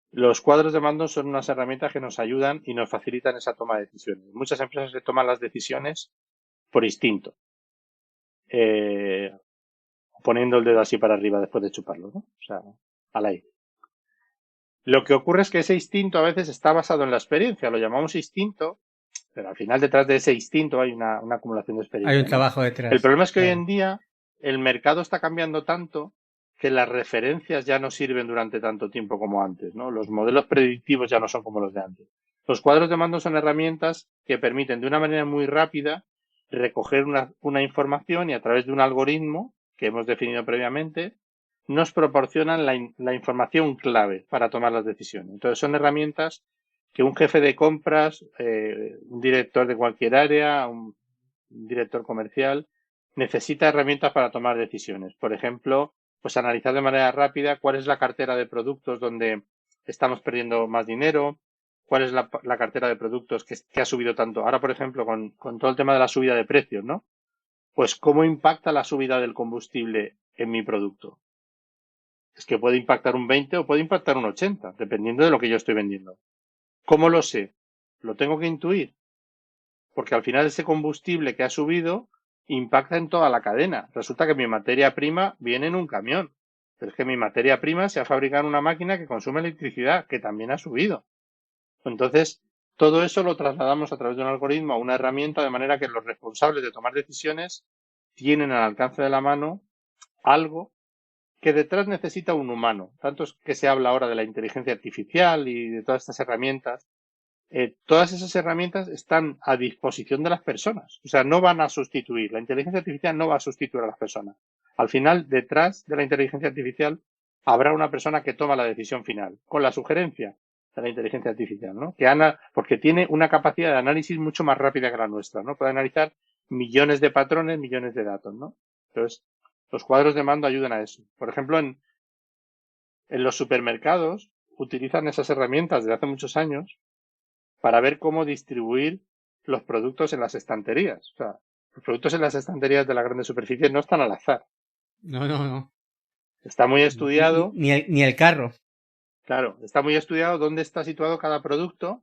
los cuadros de mando son unas herramientas que nos ayudan y nos facilitan esa toma de decisiones. Muchas empresas se toman las decisiones por instinto, poniendo el dedo así para arriba después de chuparlo, ¿no? O sea, al aire. Lo que ocurre es que ese instinto a veces está basado en la experiencia, lo llamamos instinto, Pero al final detrás de ese instinto hay una acumulación de experiencia. Hay un trabajo detrás. El problema es que claro. hoy en día el mercado está cambiando tanto que las referencias ya no sirven durante tanto tiempo como antes, ¿no? Los modelos predictivos ya no son como los de antes. Los cuadros de mando son herramientas que permiten de una manera muy rápida recoger una información y a través de un algoritmo que hemos definido previamente nos proporcionan la información clave para tomar las decisiones. Entonces son herramientas que un jefe de compras, un director de cualquier área, un director comercial, necesita herramientas para tomar decisiones. Por ejemplo, pues analizar de manera rápida cuál es la cartera de productos donde estamos perdiendo más dinero, cuál es la cartera de productos que ha subido tanto. Ahora, por ejemplo, con todo el tema de la subida de precios, ¿no? Pues cómo impacta la subida del combustible en mi producto. Es que puede impactar un 20 o puede impactar un 80, dependiendo de lo que yo estoy vendiendo. ¿Cómo lo sé? Lo tengo que intuir. Porque al final ese combustible que ha subido impacta en toda la cadena. Resulta que mi materia prima viene en un camión. Pero es que mi materia prima se ha fabricado en una máquina que consume electricidad, que también ha subido. Entonces, todo eso lo trasladamos a través de un algoritmo a una herramienta de manera que los responsables de tomar decisiones tienen al alcance de la mano algo que detrás necesita un humano. Tanto es que se habla ahora de la inteligencia artificial y de todas estas herramientas. Todas esas herramientas están a disposición de las personas. O sea, no van a sustituir. La inteligencia artificial no va a sustituir a las personas. Al final, detrás de la inteligencia artificial, habrá una persona que toma la decisión final, con la sugerencia de la inteligencia artificial, ¿no? Porque tiene una capacidad de análisis mucho más rápida que la nuestra, ¿no? Puede analizar millones de patrones, millones de datos, ¿no? Entonces, los cuadros de mando ayudan a eso. Por ejemplo, en los supermercados utilizan esas herramientas desde hace muchos años para ver cómo distribuir los productos en las estanterías. O sea, los productos en las estanterías de las grandes superficies no están al azar. No. Está muy estudiado. Ni el carro. Claro, está muy estudiado dónde está situado cada producto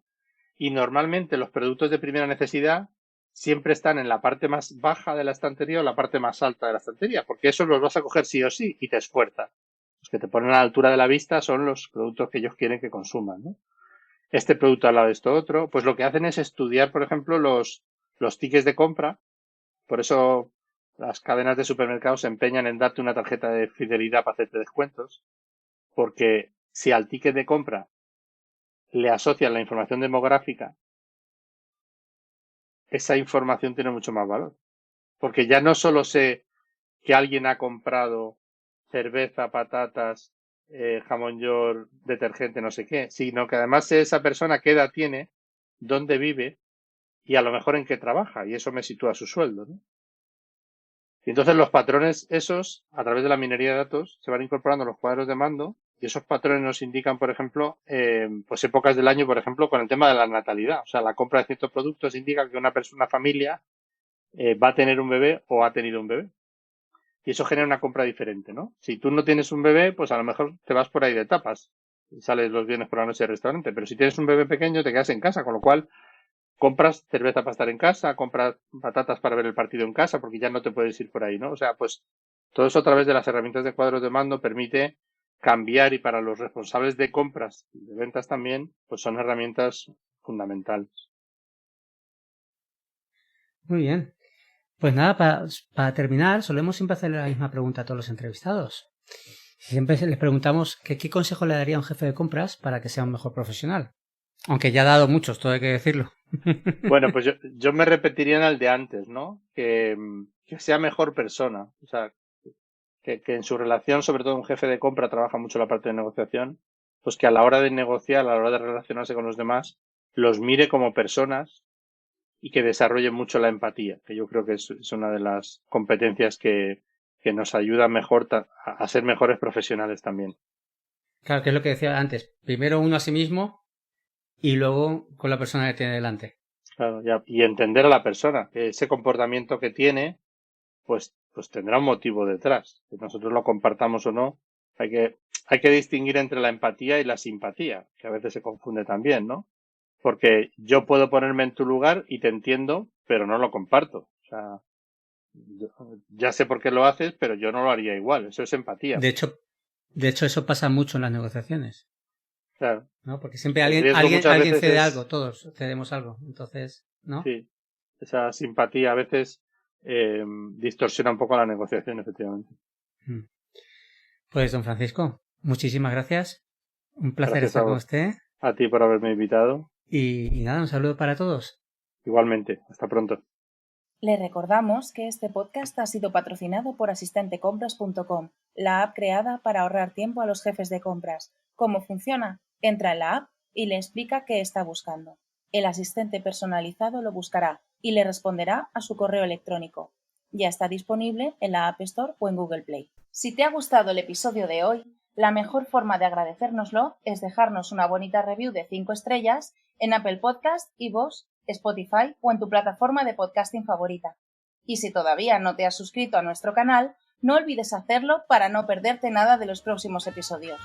y normalmente los productos de primera necesidad siempre están en la parte más baja de la estantería o la parte más alta de la estantería, porque esos los vas a coger sí o sí y te esfuerzas. Los que te ponen a la altura de la vista son los productos que ellos quieren que consuman, ¿no? Este producto al lado de esto otro, pues lo que hacen es estudiar, por ejemplo, los tickets de compra. Por eso las cadenas de supermercados se empeñan en darte una tarjeta de fidelidad para hacerte descuentos, porque si al ticket de compra le asocian la información demográfica, esa información tiene mucho más valor. Porque ya no solo sé que alguien ha comprado cerveza, patatas, jamón york, detergente, no sé qué, sino que además sé esa persona qué edad tiene, dónde vive y a lo mejor en qué trabaja, y eso me sitúa su sueldo, ¿no? Y entonces los patrones esos, a través de la minería de datos, se van incorporando a los cuadros de mando y esos patrones nos indican, por ejemplo, pues épocas del año, por ejemplo, con el tema de la natalidad. O sea, la compra de ciertos productos indica que una familia va a tener un bebé o ha tenido un bebé. Y eso genera una compra diferente, ¿no? Si tú no tienes un bebé, pues a lo mejor te vas por ahí de tapas y sales los viernes por la noche al restaurante. Pero si tienes un bebé pequeño, te quedas en casa, con lo cual compras cerveza para estar en casa, compras patatas para ver el partido en casa, porque ya no te puedes ir por ahí, ¿no? O sea, pues todo eso a través de las herramientas de cuadros de mando permite cambiar y para los responsables de compras y de ventas también, pues son herramientas fundamentales. Muy bien. Pues nada, para terminar, solemos siempre hacerle la misma pregunta a todos los entrevistados. Siempre les preguntamos qué consejo le daría a un jefe de compras para que sea un mejor profesional. Aunque ya ha dado muchos, todo hay que decirlo. Bueno, pues yo me repetiría en el de antes, ¿no? Que sea mejor persona. O sea, que en su relación, sobre todo un jefe de compra trabaja mucho la parte de negociación, pues que a la hora de negociar, a la hora de relacionarse con los demás, los mire como personas y que desarrolle mucho la empatía, que yo creo que es una de las competencias que nos ayuda mejor a ser mejores profesionales también. Claro, que es lo que decía antes. Primero uno a sí mismo y luego con la persona que tiene delante. Claro, y entender a la persona, que ese comportamiento que tiene, pues tendrá un motivo detrás. Que nosotros lo compartamos o no, hay que distinguir entre la empatía y la simpatía, que a veces se confunde también, ¿no? Porque yo puedo ponerme en tu lugar y te entiendo, pero no lo comparto. O sea, ya sé por qué lo haces, pero yo no lo haría igual. Eso es empatía. De hecho, eso pasa mucho en las negociaciones. Claro. ¿No? Porque siempre alguien cede veces algo, todos cedemos algo. Entonces, ¿no? Sí, esa simpatía a veces distorsiona un poco la negociación, efectivamente. Pues, don Francisco, muchísimas gracias. Un placer Gracias estar con usted. a ti por haberme invitado. Y nada, un saludo para todos. Igualmente, hasta pronto. Le recordamos que este podcast ha sido patrocinado por asistentecompras.com, la app creada para ahorrar tiempo a los jefes de compras. ¿Cómo funciona? Entra en la app y le explica qué está buscando. El asistente personalizado lo buscará y le responderá a su correo electrónico. Ya está disponible en la App Store o en Google Play. Si te ha gustado el episodio de hoy, la mejor forma de agradecérnoslo es dejarnos una bonita review de 5 estrellas en Apple Podcast, iVoox, Spotify o en tu plataforma de podcasting favorita. Y si todavía no te has suscrito a nuestro canal, no olvides hacerlo para no perderte nada de los próximos episodios.